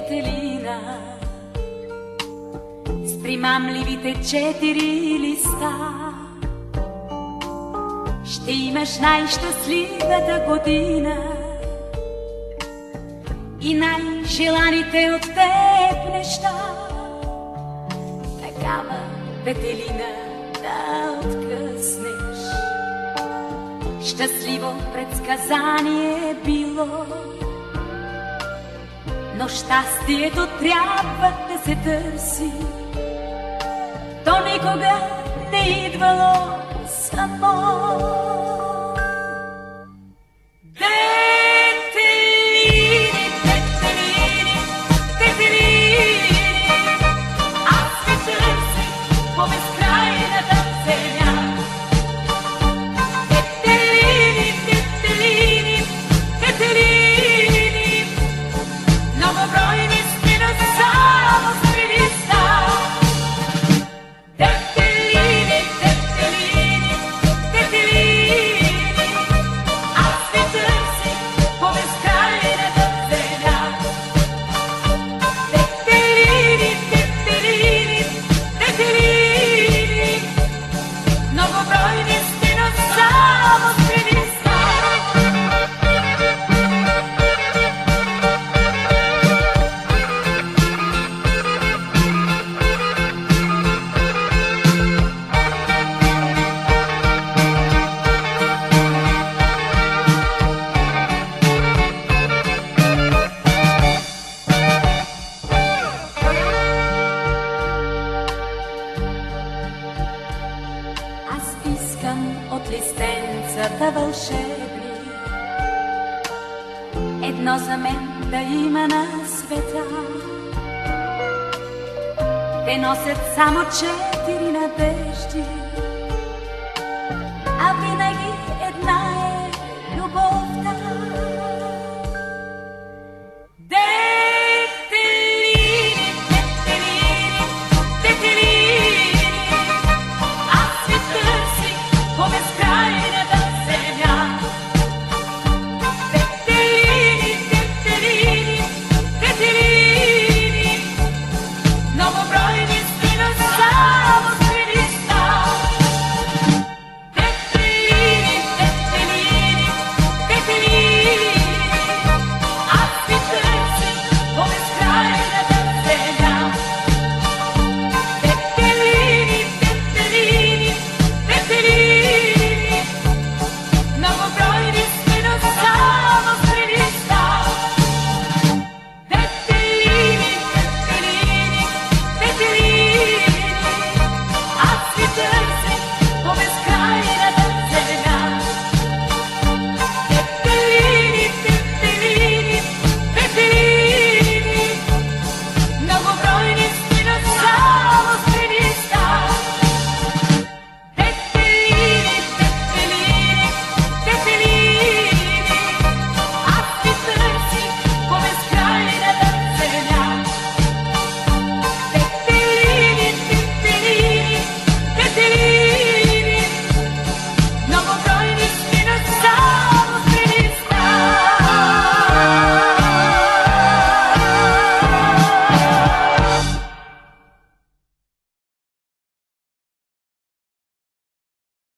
Детелина, с примамливите 4 листа, ще имаш най-щастливата година и най-желаните от теб неща. Такава, Детелина, да откъснеш. Щастливо предсказание било, но щастието трябва да се търси. То никога не идвало само. От листенцата вълшебни едно за мен да има на света. Те носят само 4 надежди